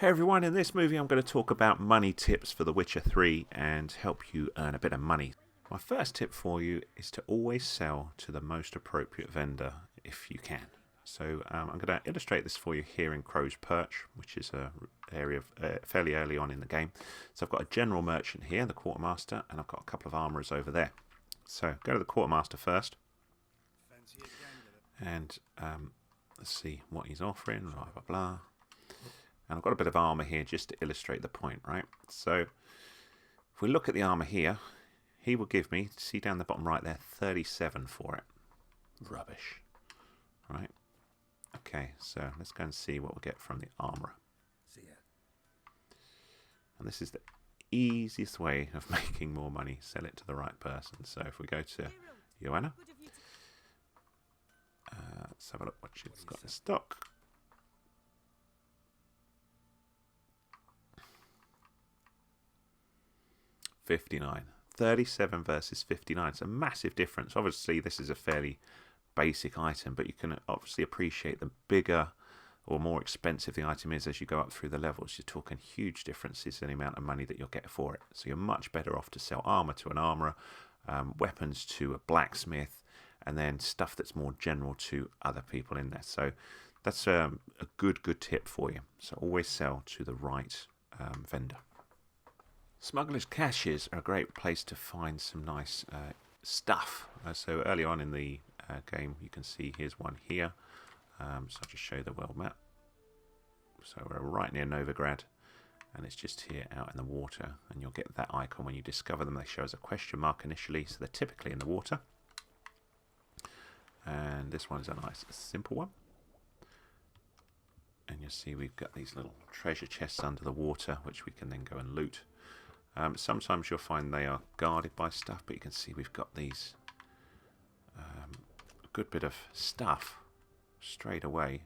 Hey everyone, in this movie I'm going to talk about money tips for The Witcher 3 and help you earn a bit of money. My first tip for you is to always sell to the most appropriate vendor if you can. So I'm going to illustrate this for you here in Crow's Perch, which is an area fairly early on in the game. So I've got a general merchant here, the quartermaster, and I've got a couple of armourers over there. So go to the quartermaster first, and let's see what he's offering, blah blah blah. And I've got a bit of armour here just to illustrate the point, right? So if we look at the armour here, he will give me, see down the bottom right there, 37 for it. Rubbish. Right? Okay, so let's go and see what we'll get from the armourer. And this is the easiest way of making more money. Sell it to the right person. So if we go to Joanna, let's have a look what she's got in stock. 59. 37 versus 59. It's a massive difference. Obviously, this is a fairly basic item, but you can obviously appreciate the bigger or more expensive the item is as you go up through the levels. You're talking huge differences in the amount of money that you'll get for it. So you're much better off to sell armour to an armourer, weapons to a blacksmith, and then stuff that's more general to other people in there. So that's a good tip for you. So always sell to the right vendor. Smugglers' caches are a great place to find some nice stuff. So early on in the game, you can see here's one here. So I'll just show you the world map. So we're right near Novigrad, and it's just here out in the water. And you'll get that icon when you discover them. They show as a question mark initially, so they're typically in the water. And this one is a nice simple one. And you'll see we've got these little treasure chests under the water, which we can then go and loot. Sometimes you'll find they are guarded by stuff, but you can see we've got these a good bit of stuff straight away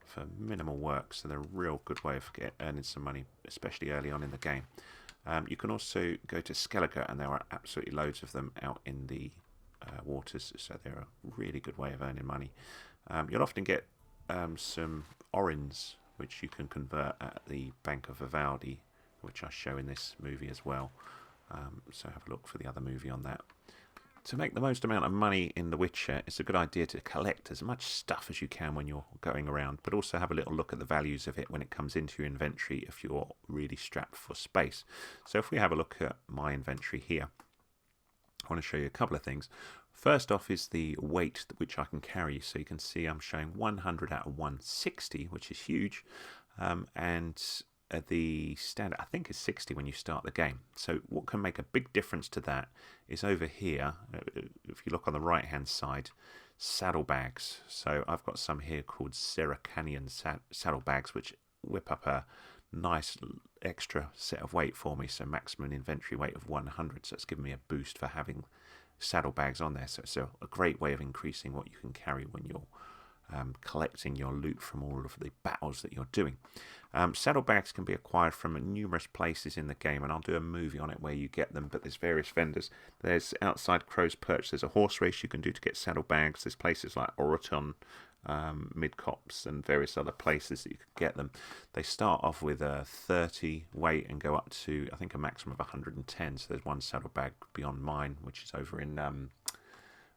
for minimal work, so they're a real good way of earning some money, especially early on in the game. You can also go to Skellige, and there are absolutely loads of them out in the waters, so they're a really good way of earning money. You'll often get some Orens, which you can convert at the Bank of Vivaldi, which I show in this movie as well. So have a look for the other movie on that. To make the most amount of money in The Witcher, it's a good idea to collect as much stuff as you can when you're going around, but also have a little look at the values of it when it comes into your inventory if you're really strapped for space. So if we have a look at my inventory here, I want to show you a couple of things. First off is the weight which I can carry. So you can see I'm showing 100 out of 160, which is huge, and the standard I think is 60 when you start the game. So what can make a big difference to that is over here, if you look on the right hand side, saddlebags. So I've got some here called Seracanian saddlebags, which whip up a nice extra set of weight for me, so maximum inventory weight of 100. So it's given me a boost for having saddlebags on there. So it's a great way of increasing what you can carry when you're collecting your loot from all of the battles that you're doing. Saddlebags can be acquired from numerous places in the game, and I'll do a movie on it where you get them, but there's various vendors. There's outside Crow's Perch, there's a horse race you can do to get saddlebags. There's places like Orens, Mid-Copse, and various other places that you can get them. They start off with a 30 weight and go up to, I think, a maximum of 110. So there's one saddlebag beyond mine, which is over in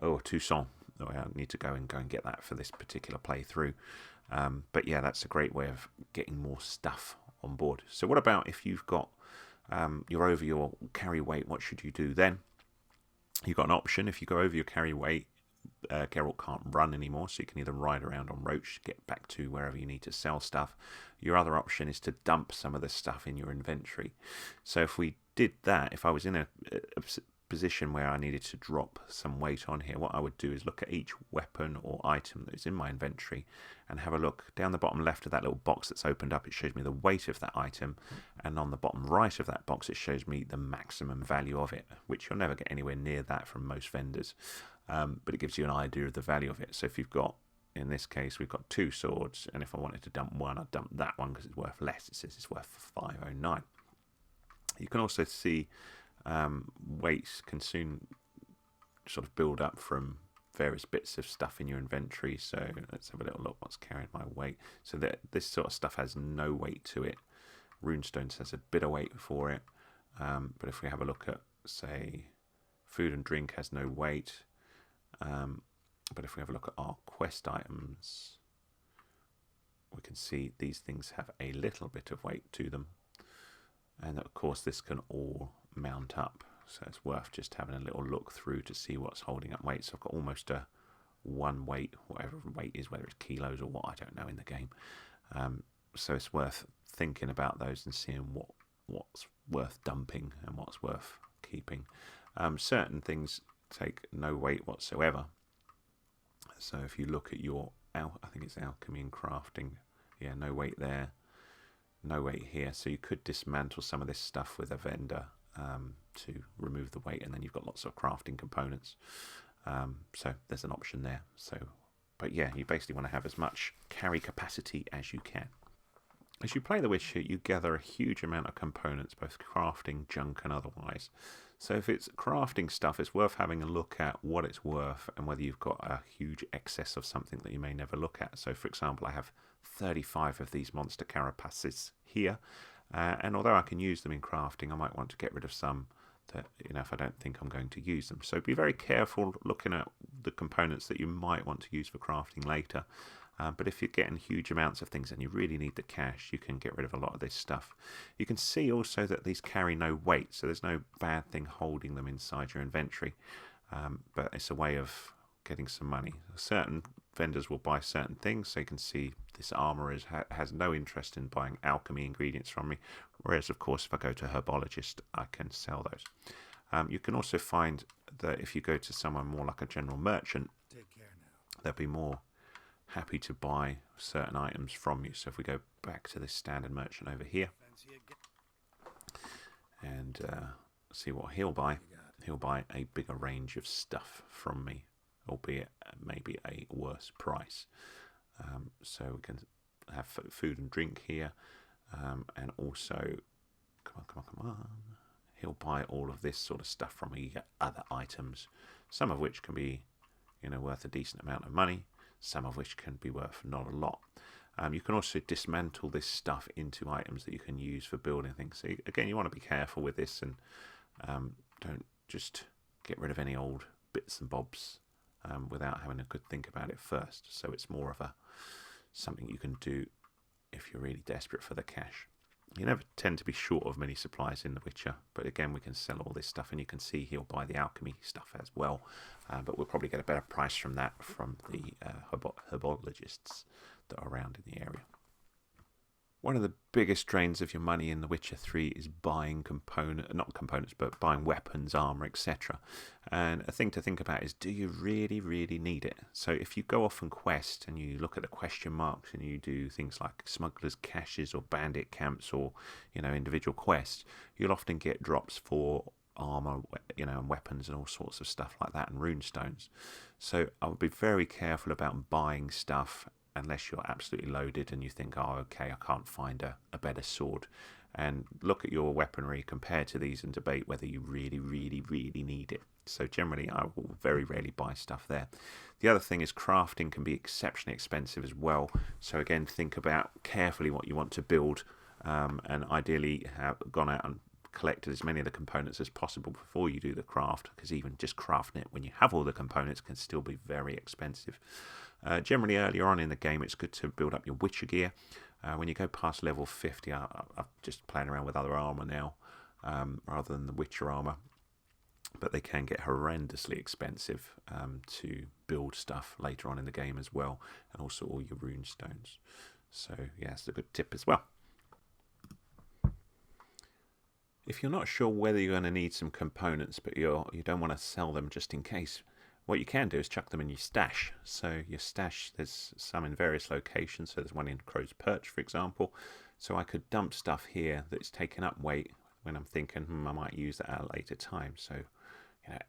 Toussaint. I need to go and get that for this particular playthrough. But yeah, that's a great way of getting more stuff on board. So what about if you've got you're over your carry weight? What should you do then? You've got an option. If you go over your carry weight, Geralt can't run anymore, so you can either ride around on Roach, get back to wherever you need to sell stuff. Your other option is to dump some of the stuff in your inventory. So if we did that, if I was in a position where I needed to drop some weight on here, what I would do is look at each weapon or item that is in my inventory and have a look down the bottom left of that little box that's opened up. It shows me the weight of that item, and on the bottom right of that box it shows me the maximum value of it, which you'll never get anywhere near that from most vendors, but it gives you an idea of the value of it. So if you've got, in this case, we've got 2 swords, and if I wanted to dump one, I'd dump that one because it's worth less. It says it's worth 509. You can also see weights can soon sort of build up from various bits of stuff in your inventory. So let's have a little look what's carrying my weight. So that this sort of stuff has no weight to it. Runestones has a bit of weight for it. But if we have a look at, say, food and drink has no weight. But if we have a look at our quest items, we can see these things have a little bit of weight to them. And of course this can all mount up. So it's worth just having a little look through to see what's holding up weight. So I've got almost a one weight, whatever weight is, whether it's kilos or what, I don't know in the game. So it's worth thinking about those and seeing what's worth dumping and what's worth keeping. Certain things take no weight whatsoever. So if you look at your, I think it's alchemy and crafting, yeah, no weight there, no weight here. So you could dismantle some of this stuff with a vendor to remove the weight, and then you've got lots of crafting components. So there's an option there. So, but yeah, you basically want to have as much carry capacity as you can. As you play the Witcher, you gather a huge amount of components, both crafting, junk, and otherwise. So if it's crafting stuff, it's worth having a look at what it's worth and whether you've got a huge excess of something that you may never look at. So for example, I have 35 of these monster carapaces here, and although I can use them in crafting, I might want to get rid of some that, if I don't think I'm going to use them. So be very careful looking at the components that you might want to use for crafting later. But if you're getting huge amounts of things and you really need the cash, you can get rid of a lot of this stuff. You can see also that these carry no weight, so there's no bad thing holding them inside your inventory. But it's a way of getting some money. Certain vendors will buy certain things, so you can see this armour has no interest in buying alchemy ingredients from me, whereas of course if I go to herbologist I can sell those. You can also find that if you go to someone more like a general merchant, they'll be more happy to buy certain items from you. So if we go back to this standard merchant over here and see what he'll buy a bigger range of stuff from me, albeit maybe a worse price. So we can have food and drink here, and also come on, he'll buy all of this sort of stuff from me. You get other items, some of which can be worth a decent amount of money, some of which can be worth not a lot. You can also dismantle this stuff into items that you can use for building things. So again, you want to be careful with this and don't just get rid of any old bits and bobs without having a good think about it first. So it's more of something you can do if you're really desperate for the cash. You never tend to be short of many supplies in The Witcher, but again, we can sell all this stuff, and you can see he'll buy the alchemy stuff as well, but we'll probably get a better price from that from the herbologists that are around in the area. One of the biggest drains of your money in The Witcher 3 is buying but buying weapons, armour, etc. And a thing to think about is, do you really, really need it? So if you go off and quest and you look at the question marks and you do things like smugglers' caches or bandit camps or individual quests, you'll often get drops for armour, and weapons and all sorts of stuff like that, and runestones. So I would be very careful about buying stuff unless you're absolutely loaded and you think, oh, okay, I can't find a better sword. And look at your weaponry, compare to these, and debate whether you really, really, really need it. So generally, I will very rarely buy stuff there. The other thing is crafting can be exceptionally expensive as well. So again, think about carefully what you want to build, and ideally have gone out and collected as many of the components as possible before you do the craft, because even just crafting it when you have all the components can still be very expensive. Generally, earlier on in the game, it's good to build up your Witcher gear. When you go past level 50, I'm just playing around with other armour now, rather than the Witcher armour. But they can get horrendously expensive to build stuff later on in the game as well, and also all your rune stones. So yeah, it's a good tip as well. If you're not sure whether you're going to need some components, but you don't want to sell them just in case, what you can do is chuck them in your stash. So your stash, there's some in various locations. So there's one in Crow's Perch, for example. So I could dump stuff here that's taken up weight when I'm thinking, I might use that at a later time. So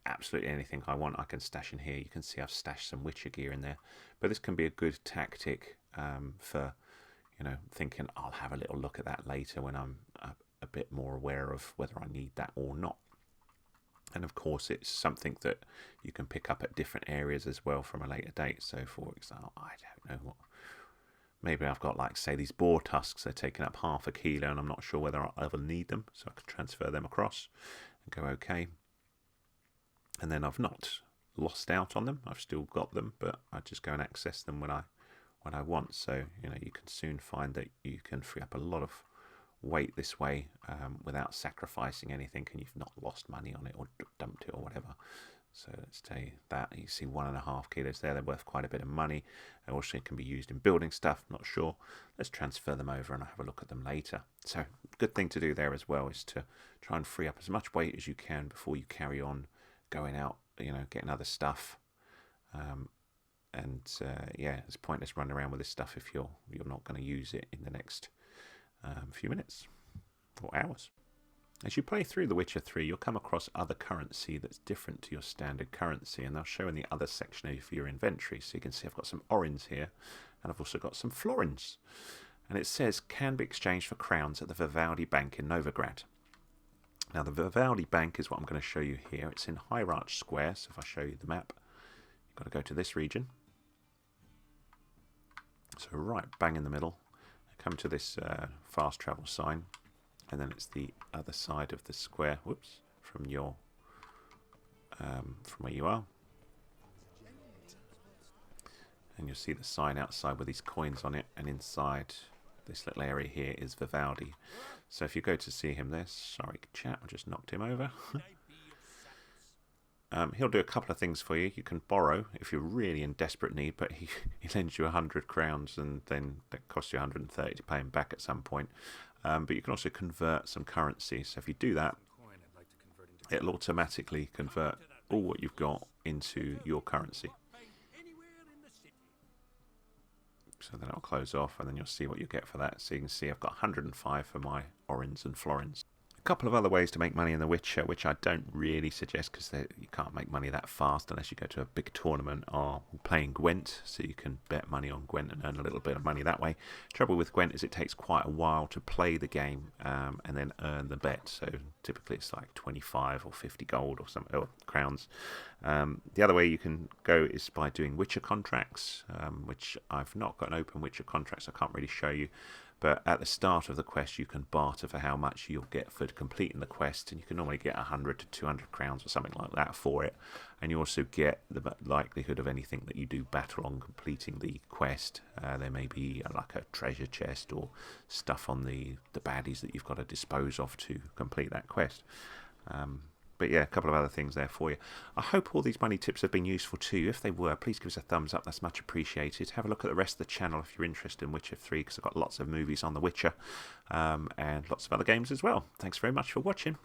absolutely anything I want, I can stash in here. You can see I've stashed some Witcher gear in there. But this can be a good tactic for, thinking I'll have a little look at that later when I'm a bit more aware of whether I need that or not. And of course, it's something that you can pick up at different areas as well from a later date. So, for example, I don't know what. Maybe I've got, like, say, these boar tusks. They're taking up 1/2 kilo, and I'm not sure whether I'll ever need them. So I can transfer them across and go OK. And then I've not lost out on them. I've still got them, but I just go and access them when I want. So, you know, you can soon find that you can free up a lot of weight this way without sacrificing anything, and you've not lost money on it or dumped it or whatever. So let's take that. You see 1.5 kilos there. They're worth quite a bit of money. They also can be used in building stuff. Not sure. Let's transfer them over and I'll have a look at them later. So good thing to do there as well is to try and free up as much weight as you can before you carry on going out, you know, getting other stuff. Yeah, it's pointless running around with this stuff if you're not going to use it in the next few minutes or hours. As you play through The Witcher 3, you'll come across other currency that's different to your standard currency, and they'll show in the other section of your inventory. So you can see I've got some Orens here, and I've also got some Florins. And it says, can be exchanged for crowns at the Vivaldi Bank in Novigrad. Now, the Vivaldi Bank is what I'm going to show you here. It's in High Arch Square, so if I show you the map, you've got to go to this region. So right bang in the middle, come to this fast travel sign. And then it's the other side of the square. Whoops! From your from where you are, and you'll see the sign outside with these coins on it. And inside this little area here is Vivaldi. So if you go to see him, there. Sorry, chat. I just knocked him over. He'll do a couple of things for you. You can borrow if you're really in desperate need, but he lends you 100 crowns, and then that costs you 130 to pay him back at some point. But you can also convert some currency. So if you do that, it'll automatically convert all what you've got into your currency. So then it'll close off, and then you'll see what you get for that. So you can see I've got 105 for my Orens and Florins. A couple of other ways to make money in The Witcher, which I don't really suggest because you can't make money that fast unless you go to a big tournament, are playing Gwent. So you can bet money on Gwent and earn a little bit of money that way. Trouble with Gwent is it takes quite a while to play the game and then earn the bet. So typically it's like 25 or 50 gold or crowns. The other way you can go is by doing Witcher contracts, which I've not got an open Witcher contracts. I can't really show you. But at the start of the quest, you can barter for how much you'll get for completing the quest, and you can normally get 100 to 200 crowns or something like that for it. And you also get the likelihood of anything that you do battle on completing the quest. There may be like a treasure chest or stuff on the baddies that you've got to dispose of to complete that quest. But yeah, a couple of other things there for you. I hope all these money tips have been useful to you. If they were, please give us a thumbs up. That's much appreciated. Have a look at the rest of the channel if you're interested in Witcher 3, because I've got lots of movies on The Witcher and lots of other games as well. Thanks very much for watching.